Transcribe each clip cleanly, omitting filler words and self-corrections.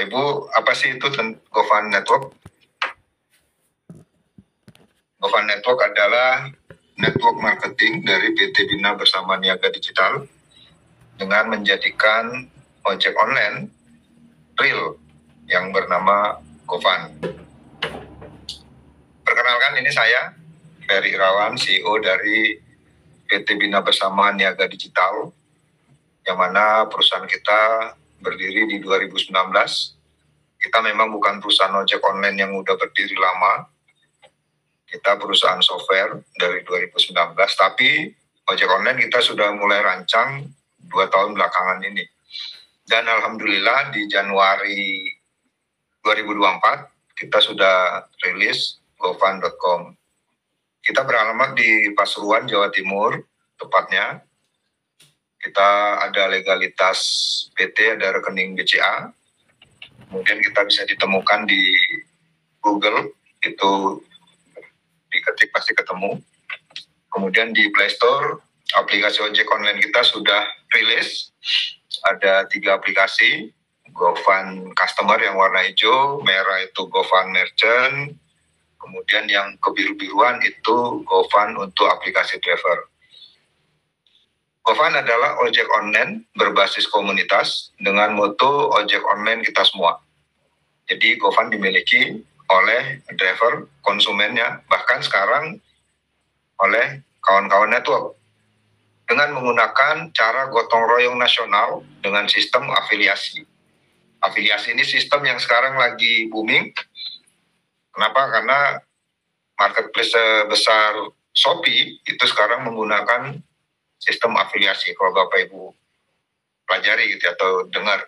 Bapak Ibu, apa sih itu GoFund Network? GoFund Network adalah network marketing dari PT Bina bersama Niaga Digital dengan menjadikan ojek online real yang bernama GoFund. Perkenalkan, ini saya, Ferry Irawan, CEO dari PT Bina bersama Niaga Digital, yang mana perusahaan kita berdiri di 2019. Kita memang bukan perusahaan ojek online yang udah berdiri lama. Kita perusahaan software dari 2019, tapi ojek online kita sudah mulai rancang 2 tahun belakangan ini. Dan alhamdulillah di Januari 2024 kita sudah rilis gofund.com. Kita beralamat di Pasuruan, Jawa Timur, tepatnya. Kita ada legalitas PT, ada rekening BCA. Kemudian kita bisa ditemukan di Google, itu diketik pasti ketemu. Kemudian di Play Store, aplikasi ojek online kita sudah rilis. Ada 3 aplikasi, GoFund Customer yang warna hijau, merah itu GoFund Merchant, kemudian yang kebiru-biruan itu GoFund untuk aplikasi driver. GoFund adalah ojek online berbasis komunitas dengan moto ojek online kita semua. Jadi GoFund dimiliki oleh driver, konsumennya, bahkan sekarang oleh kawan-kawan network dengan menggunakan cara gotong royong nasional dengan sistem afiliasi. Afiliasi ini sistem yang sekarang lagi booming. Kenapa? Karena marketplace sebesar Shopee itu sekarang menggunakan sistem afiliasi, kalau Bapak Ibu pelajari gitu atau dengar.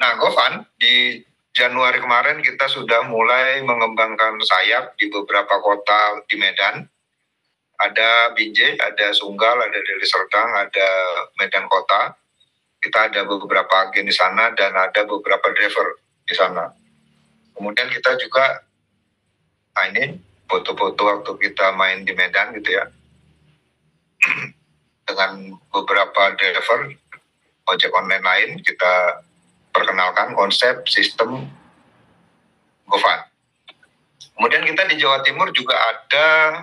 Nah, GoFund di Januari kemarin kita sudah mulai mengembangkan sayap di beberapa kota di Medan. Ada Binjai, ada Sunggal, ada Deli Serdang, ada Medan Kota. Kita ada beberapa agen di sana dan ada beberapa driver di sana. Kemudian kita juga, nah ini foto-foto waktu kita main di Medan gitu ya. Dengan beberapa driver ojek online lain, kita perkenalkan konsep sistem GoFund. Kemudian kita di Jawa Timur juga ada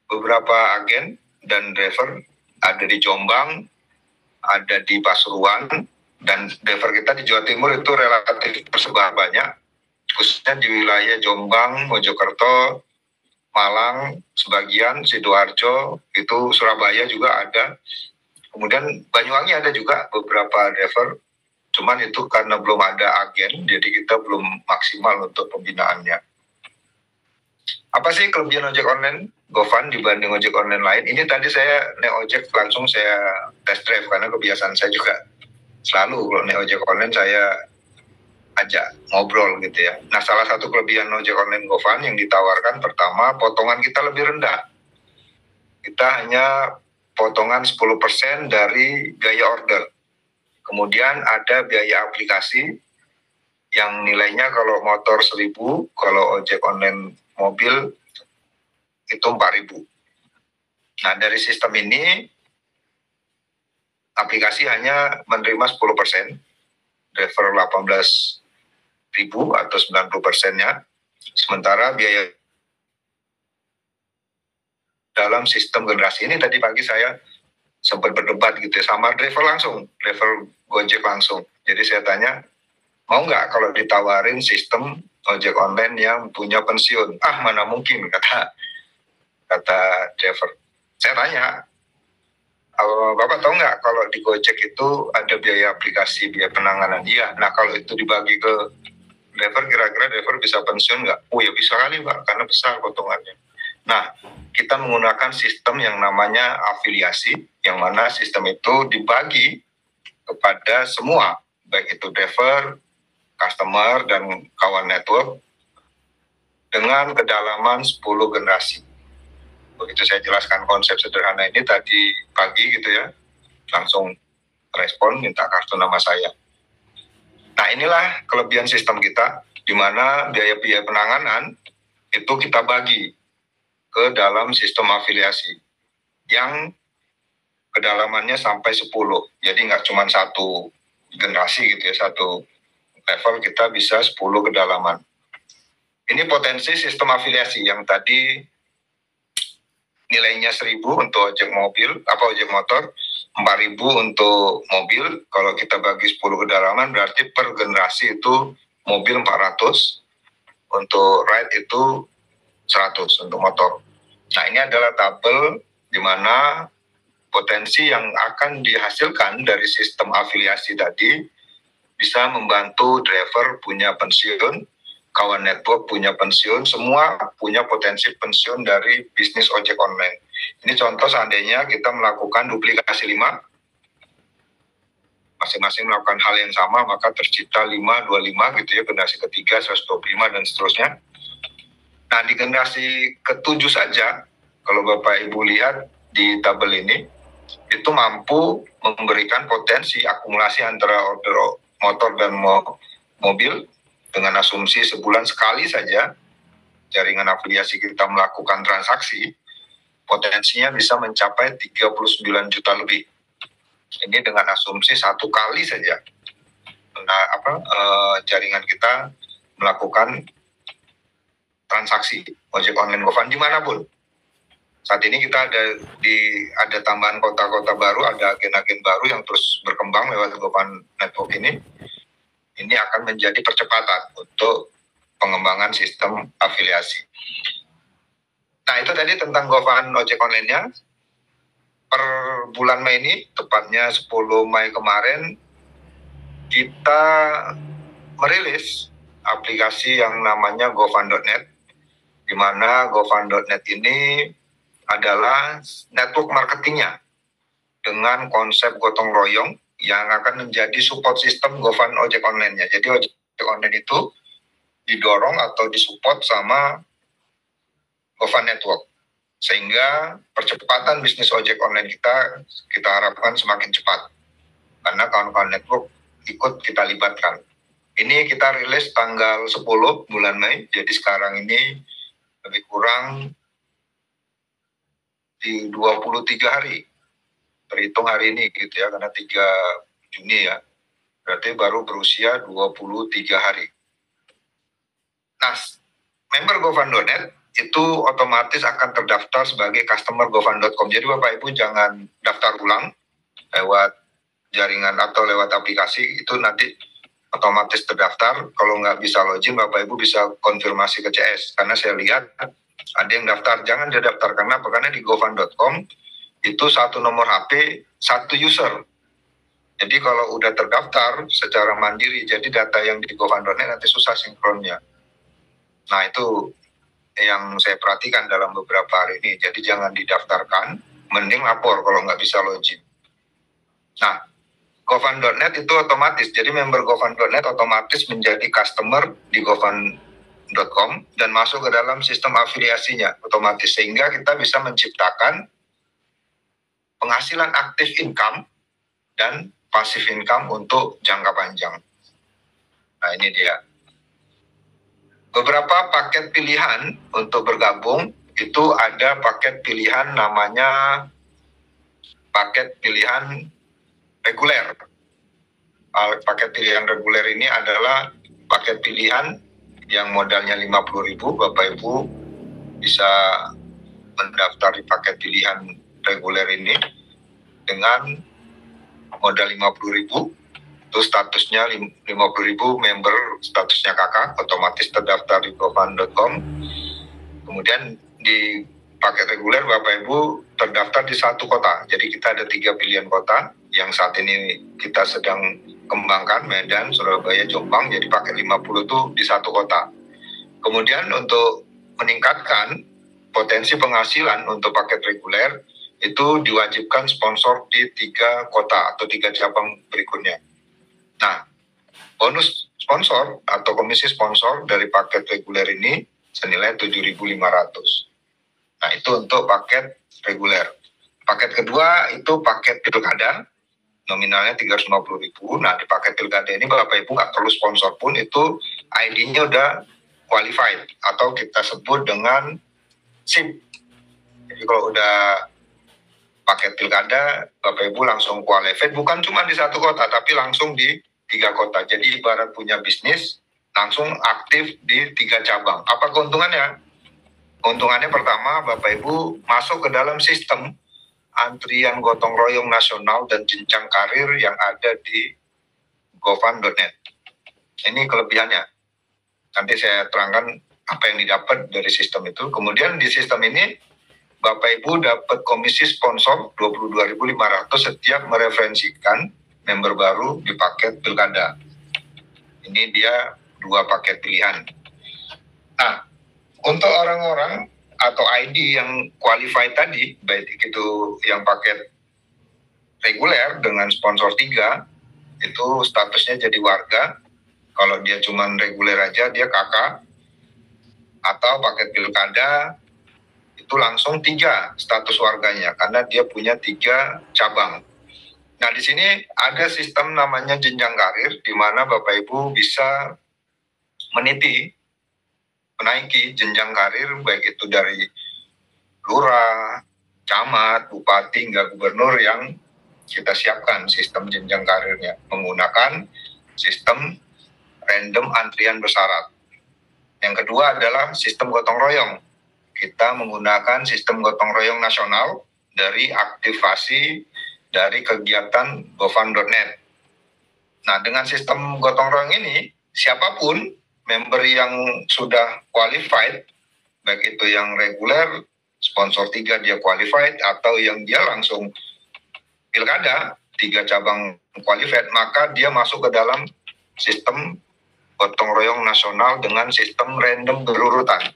beberapa agen dan driver, ada di Jombang, ada di Pasuruan, dan driver kita di Jawa Timur itu relatif tersebar banyak, khususnya di wilayah Jombang, Mojokerto, Malang, sebagian, Sidoarjo, itu Surabaya juga ada. Kemudian Banyuwangi ada juga beberapa driver, cuman itu karena belum ada agen, jadi kita belum maksimal untuk pembinaannya. Apa sih kelebihan ojek online GoFund dibanding ojek online lain? Ini tadi saya naik ojek langsung saya test drive, karena kebiasaan saya juga selalu kalau naik ojek online saya ajak ngobrol gitu ya. Nah, salah satu kelebihan ojek online GoFund yang ditawarkan, pertama, potongan kita lebih rendah. Kita hanya potongan 10% dari biaya order. Kemudian ada biaya aplikasi yang nilainya kalau motor 1.000, kalau ojek online mobil itu 4.000. Nah, dari sistem ini aplikasi hanya menerima 10%, driver 18.000 atau 90%-nya. Sementara biaya dalam sistem generasi ini, tadi pagi saya sempat berdebat gitu ya, sama driver langsung, driver Gojek langsung. Jadi saya tanya, mau nggak kalau ditawarin sistem ojek online yang punya pensiun? Ah, mana mungkin, kata driver. Saya tanya, Bapak tahu nggak kalau di Gojek itu ada biaya aplikasi, biaya penanganan? Iya. Nah, kalau itu dibagi ke driver, kira-kira driver bisa pensiun nggak? Oh ya, bisa kali Pak, karena besar potongannya. Nah, kita menggunakan sistem yang namanya afiliasi, yang mana sistem itu dibagi kepada semua, baik itu driver, customer, dan kawan network, dengan kedalaman 10 generasi. Begitu saya jelaskan konsep sederhana ini tadi pagi gitu ya, langsung respon minta kartu nama saya. Nah, inilah kelebihan sistem kita, di mana biaya-biaya penanganan itu kita bagi ke dalam sistem afiliasi yang kedalamannya sampai 10. Jadi nggak cuma satu generasi gitu ya, satu level kita bisa 10 kedalaman. Ini potensi sistem afiliasi yang tadi nilainya 1.000 untuk ojek mobil, ojek motor, 4.000 untuk mobil. Kalau kita bagi 10 kedalaman berarti per generasi itu mobil 400, untuk ride itu 100 untuk motor. Nah, ini adalah tabel di mana potensi yang akan dihasilkan dari sistem afiliasi tadi bisa membantu driver punya pensiun, kawan network punya pensiun, semua punya potensi pensiun dari bisnis ojek online. Ini contoh seandainya kita melakukan duplikasi 5, masing-masing melakukan hal yang sama, maka tercipta 5, 25 gitu ya, generasi ketiga 125 dan seterusnya. Nah, di generasi ke-7 saja, kalau Bapak Ibu lihat di tabel ini, itu mampu memberikan potensi akumulasi antara order motor dan mobil dengan asumsi sebulan sekali saja jaringan afiliasi kita melakukan transaksi, potensinya bisa mencapai 39 juta lebih. Ini dengan asumsi 1 kali saja jaringan kita melakukan transaksi ojek online GoFun dimanapun. Saat ini kita ada tambahan kota-kota baru, ada agen-agen baru yang terus berkembang lewat GoFun Network ini. Ini akan menjadi percepatan untuk pengembangan sistem afiliasi. Nah, itu tadi tentang GoFun ojek online-nya. Per bulan Mei ini, tepatnya 10 Mei kemarin, kita merilis aplikasi yang namanya gofun.net, di mana gofun.net ini adalah network marketingnya dengan konsep gotong royong yang akan menjadi support sistem GoFun ojek online-nya. Jadi ojek online itu didorong atau disupport sama GoFun Network, sehingga percepatan bisnis ojek online kita harapkan semakin cepat karena kawan-kawan network ikut kita libatkan. Ini kita rilis tanggal 10 bulan Mei, jadi sekarang ini lebih kurang di 23 hari, terhitung hari ini gitu ya, karena 3 Juni ya, berarti baru berusia 23 hari. Nah, member gofun.net itu otomatis akan terdaftar sebagai customer gofun.com. Jadi Bapak Ibu jangan daftar ulang lewat jaringan atau lewat aplikasi, itu nanti otomatis terdaftar. Kalau nggak bisa login, Bapak Ibu bisa konfirmasi ke CS, karena saya lihat ada yang daftar. Jangan dia daftar, karena apa? Karena di gofun.com itu 1 nomor HP, 1 user. Jadi kalau udah terdaftar secara mandiri, jadi data yang di gofun.net nanti susah sinkronnya. Nah, itu yang saya perhatikan dalam beberapa hari ini. Jadi jangan didaftarkan, mending lapor kalau nggak bisa login. Nah, gofun.net itu otomatis, jadi member gofun.net otomatis menjadi customer di gofun.com dan masuk ke dalam sistem afiliasinya otomatis, sehingga kita bisa menciptakan penghasilan aktif income dan passive income untuk jangka panjang. Nah, ini dia. Beberapa paket pilihan untuk bergabung, itu ada paket pilihan namanya paket pilihan reguler. Paket pilihan reguler ini adalah paket pilihan yang modalnya 50.000. Bapak Ibu bisa mendaftar di paket pilihan reguler ini dengan modal 50.000. Itu statusnya 50.000 member, statusnya kakak, otomatis terdaftar di gofun.com. Kemudian di paket reguler Bapak Ibu terdaftar di 1 kota. Jadi kita ada 3 pilihan kota yang saat ini kita sedang kembangkan, Medan, Surabaya, Jombang. Jadi paket 50 itu di 1 kota. Kemudian untuk meningkatkan potensi penghasilan untuk paket reguler, itu diwajibkan sponsor di 3 kota atau 3 cabang berikutnya. Nah, bonus sponsor atau komisi sponsor dari paket reguler ini senilai 7.500. Nah, itu untuk paket reguler. Paket kedua itu paket pilkada, nominalnya 350.000. Nah, di paket pilkada ini Bapak Ibu nggak perlu sponsor pun, itu ID-nya udah qualified atau kita sebut dengan SIP. Jadi kalau udah paket pilkada, Bapak Ibu langsung qualified, bukan cuma di 1 kota, tapi langsung di 3 kota. Jadi ibarat punya bisnis, langsung aktif di 3 cabang. Apa keuntungannya? Keuntungannya pertama, Bapak Ibu masuk ke dalam sistem antrian gotong royong nasional dan jenjang karir yang ada di gofund.net. Ini kelebihannya. Nanti saya terangkan apa yang didapat dari sistem itu. Kemudian di sistem ini Bapak Ibu dapat komisi sponsor 22.500 setiap mereferensikan member baru di paket pilkada. Ini dia 2 paket pilihan. Nah, untuk orang-orang atau ID yang qualified tadi, baik itu yang paket reguler dengan sponsor 3, itu statusnya jadi warga. Kalau dia cuma reguler aja, dia kakak. Atau paket pilkada, itu langsung 3 status warganya, karena dia punya 3 cabang. Nah, di sini ada sistem namanya jenjang karir, di mana Bapak Ibu bisa menaiki jenjang karir, baik itu dari lurah, camat, bupati, hingga gubernur yang kita siapkan sistem jenjang karirnya menggunakan sistem random antrian bersyarat. Yang kedua adalah sistem gotong royong. Kita menggunakan sistem gotong royong nasional dari aktivasi dari kegiatan gofund.net. Nah, dengan sistem gotong royong ini, siapapun member yang sudah qualified, baik itu yang reguler, sponsor 3 dia qualified, atau yang dia langsung pilkada, 3 cabang qualified, maka dia masuk ke dalam sistem gotong royong nasional dengan sistem random berurutan.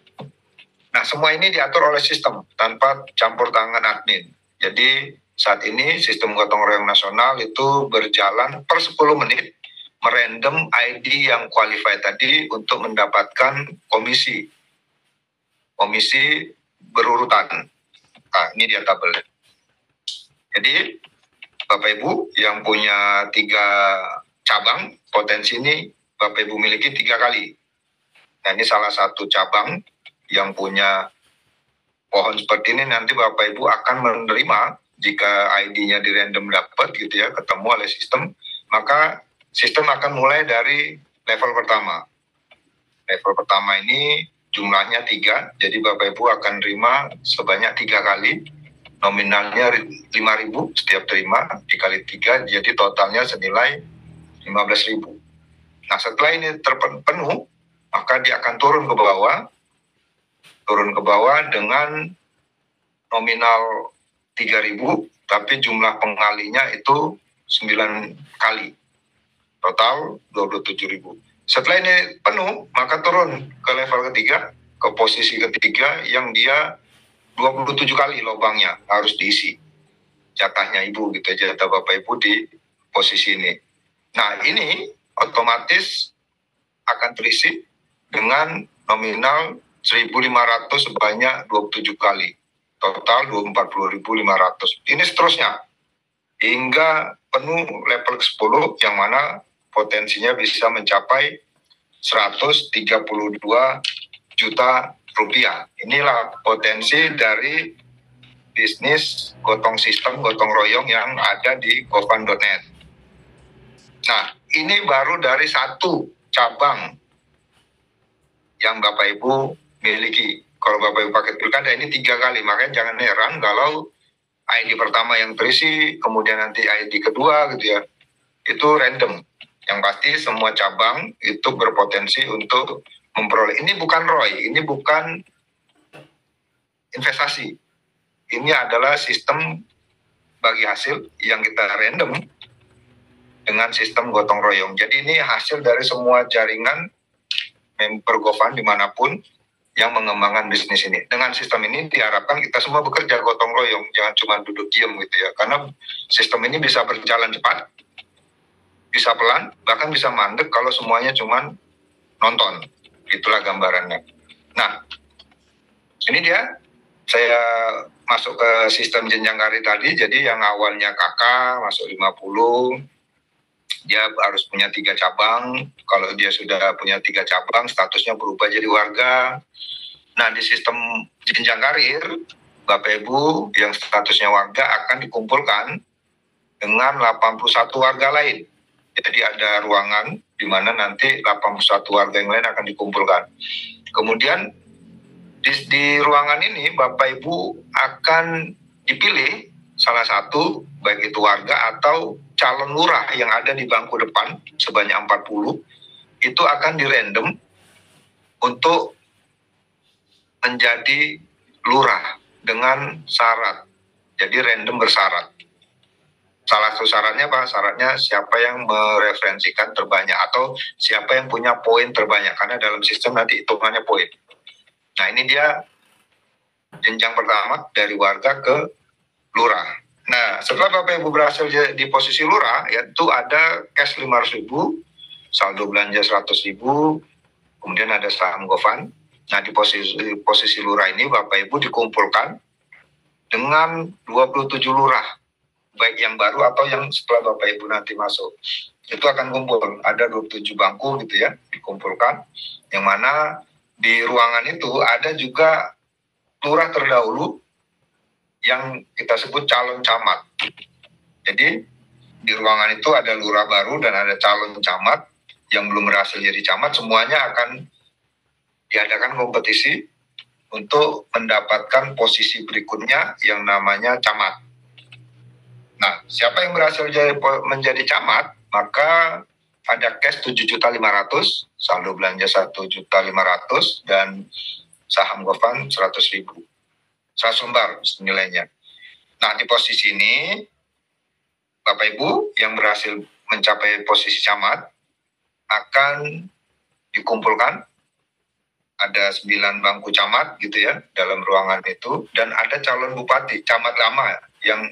Nah, semua ini diatur oleh sistem tanpa campur tangan admin. Jadi, saat ini sistem gotong royong nasional itu berjalan per 10 menit merandom ID yang qualified tadi untuk mendapatkan komisi berurutan. Nah, ini dia tabelnya. Jadi, Bapak Ibu yang punya 3 cabang, potensi ini Bapak Ibu miliki 3 kali. Nah, ini salah satu cabang yang punya pohon seperti ini, nanti Bapak Ibu akan menerima jika ID-nya di random dapat gitu ya, ketemu oleh sistem, maka sistem akan mulai dari level pertama. Level pertama ini jumlahnya 3, jadi Bapak Ibu akan terima sebanyak 3 kali, nominalnya 5.000 setiap terima, dikali 3, jadi totalnya senilai 15.000. Nah, setelah ini terpenuh, maka dia akan turun ke bawah dengan nominal 3.000, tapi jumlah pengalinya itu 9 kali. Total 27.000. Setelah ini penuh, maka turun ke level ketiga, ke posisi ketiga yang dia 27 kali lubangnya harus diisi. Jatahnya Ibu gitu, jatah Bapak Ibu di posisi ini. Nah, ini otomatis akan terisi dengan nominal 1.500 sebanyak 27 kali. Total 40.500. Ini seterusnya hingga penuh level ke-10 yang mana potensinya bisa mencapai 132 juta rupiah. Inilah potensi dari bisnis sistem gotong royong yang ada di gofund.net. Nah, ini baru dari 1 cabang yang Bapak Ibu miliki. Kalau Bapak Ibu paket pilkada ini 3 kali, makanya jangan heran kalau ID pertama yang terisi, kemudian nanti ID kedua gitu ya, itu random. Yang pasti semua cabang itu berpotensi untuk memperoleh. Ini bukan ROI, ini bukan investasi. Ini adalah sistem bagi hasil yang kita random dengan sistem gotong royong. Jadi ini hasil dari semua jaringan member gofund dimanapun yang mengembangkan bisnis ini. Dengan sistem ini diharapkan kita semua bekerja gotong royong, jangan cuma duduk diam gitu ya. Karena sistem ini bisa berjalan cepat, bisa pelan, bahkan bisa mandek kalau semuanya cuma nonton. Itulah gambarannya. Nah, ini dia. Saya masuk ke sistem jenjang karir tadi. Jadi yang awalnya kakak masuk 50, dia harus punya 3 cabang. Kalau dia sudah punya 3 cabang, statusnya berubah jadi warga. Nah, di sistem jenjang karir, Bapak Ibu yang statusnya warga akan dikumpulkan dengan 81 warga lain. Jadi ada ruangan di mana nanti 81 warga yang lain akan dikumpulkan. Kemudian di ruangan ini Bapak Ibu akan dipilih salah satu, baik itu warga atau calon lurah yang ada di bangku depan sebanyak 40, itu akan dirandom untuk menjadi lurah dengan syarat. Jadi random bersyarat. Salah satu syaratnya apa? Syaratnya siapa yang mereferensikan terbanyak atau siapa yang punya poin terbanyak, karena dalam sistem nanti hitungannya poin. Nah, ini dia jenjang pertama dari warga ke lurah. Nah, setelah Bapak Ibu berhasil di posisi lurah, yaitu ada cash 500.000, saldo belanja 100.000, kemudian ada saham Gofan. Nah, di posisi lurah ini Bapak Ibu dikumpulkan dengan 27 lurah, baik yang baru atau yang setelah Bapak Ibu nanti masuk. Itu akan kumpul, ada 27 bangku gitu ya, dikumpulkan. Yang mana di ruangan itu ada juga lurah terdahulu yang kita sebut calon camat. Jadi di ruangan itu ada lurah baru dan ada calon camat yang belum berhasil jadi camat. Semuanya akan diadakan kompetisi untuk mendapatkan posisi berikutnya yang namanya camat. Nah, siapa yang berhasil menjadi camat, maka ada cash 7.500.000, saldo belanja 1.500.000, dan saham Gofan 100.000. 100 lembar nilainya. Nah, di posisi ini, Bapak Ibu yang berhasil mencapai posisi camat akan dikumpulkan. Ada 9 bangku camat gitu ya dalam ruangan itu, dan ada calon bupati, camat lama yang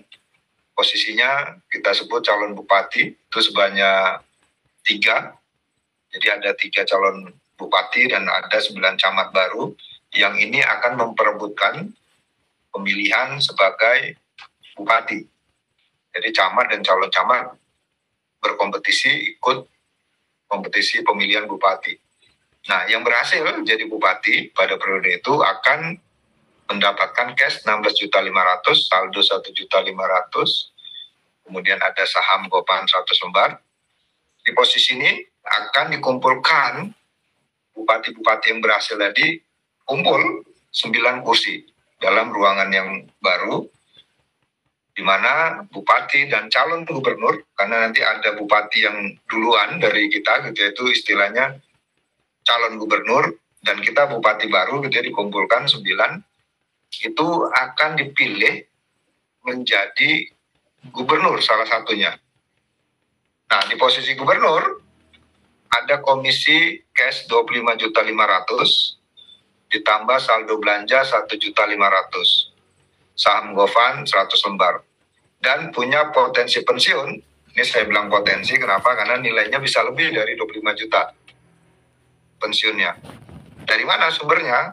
posisinya kita sebut calon bupati, itu sebanyak 3. Jadi ada 3 calon bupati dan ada 9 camat baru yang ini akan memperebutkan pemilihan sebagai bupati. Jadi camat dan calon camat berkompetisi ikut kompetisi pemilihan bupati. Nah, yang berhasil jadi bupati pada periode itu akan mendapatkan cash 16.500.000, saldo 1.500.000, kemudian ada saham Gofan 100 lembar. Di posisi ini akan dikumpulkan bupati-bupati yang berhasil tadi, kumpul 9 kursi dalam ruangan yang baru, di mana bupati dan calon gubernur, karena nanti ada bupati yang duluan dari kita gitu, itu istilahnya calon gubernur, dan kita bupati baru gitu ya, dikumpulkan 9, itu akan dipilih menjadi gubernur salah satunya. Nah, di posisi gubernur ada komisi cash 25.500.000 ditambah saldo belanja 1.500.000, saham Gofan 100 lembar, dan punya potensi pensiun. Ini saya bilang potensi kenapa? Karena nilainya bisa lebih dari 25 juta pensiunnya. Dari mana sumbernya?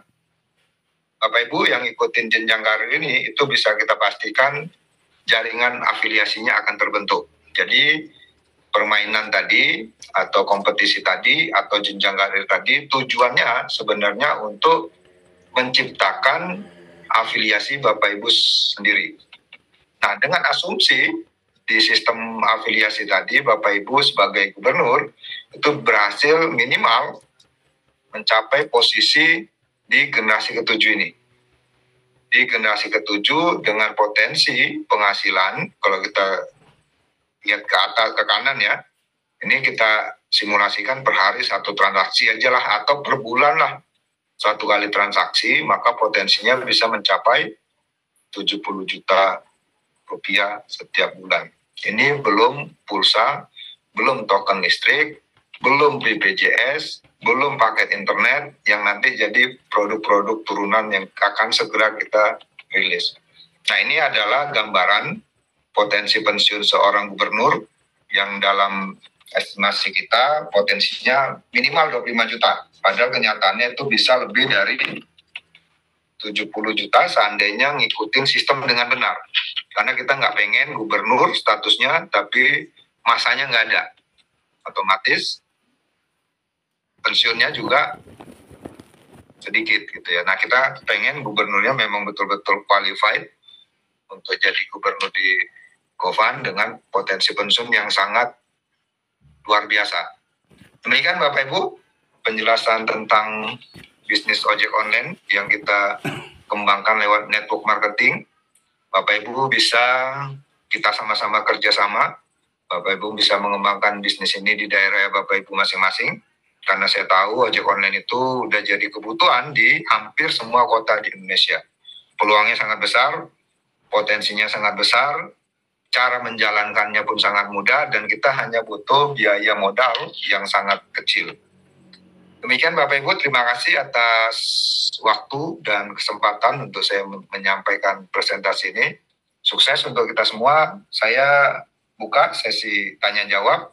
Bapak Ibu yang ikutin jenjang karir ini, itu bisa kita pastikan jaringan afiliasinya akan terbentuk. Jadi permainan tadi atau kompetisi tadi atau jenjang karir tadi tujuannya sebenarnya untuk menciptakan afiliasi Bapak Ibu sendiri. Nah, dengan asumsi di sistem afiliasi tadi Bapak Ibu sebagai gubernur itu berhasil minimal mencapai posisi di generasi ke-7 ini. Di generasi ke-7 dengan potensi penghasilan, kalau kita lihat ke atas, ke kanan ya, ini kita simulasikan per hari 1 transaksi aja lah, atau per bulan lah 1 kali transaksi, maka potensinya bisa mencapai 70 juta rupiah setiap bulan. Ini belum pulsa, belum token listrik, belum BPJS, belum paket internet yang nanti jadi produk-produk turunan yang akan segera kita rilis. Nah, ini adalah gambaran potensi pensiun seorang gubernur yang dalam estimasi kita potensinya minimal 25 juta. Padahal kenyataannya itu bisa lebih dari 70 juta seandainya ngikutin sistem dengan benar. Karena kita nggak pengen gubernur statusnya tapi masanya nggak ada. Otomatis pensiunnya juga sedikit gitu ya. Nah, kita pengen gubernurnya memang betul-betul qualified untuk jadi gubernur di Gofan dengan potensi pensiun yang sangat luar biasa. Demikian Bapak Ibu penjelasan tentang bisnis ojek online yang kita kembangkan lewat network marketing. Bapak Ibu bisa kita sama-sama kerjasama. Bapak Ibu bisa mengembangkan bisnis ini di daerah Bapak Ibu masing-masing. Karena saya tahu ojek online itu udah jadi kebutuhan di hampir semua kota di Indonesia. Peluangnya sangat besar, potensinya sangat besar, cara menjalankannya pun sangat mudah, dan kita hanya butuh biaya modal yang sangat kecil. Demikian Bapak Ibu, terima kasih atas waktu dan kesempatan untuk saya menyampaikan presentasi ini. Sukses untuk kita semua. Saya buka sesi tanya jawab.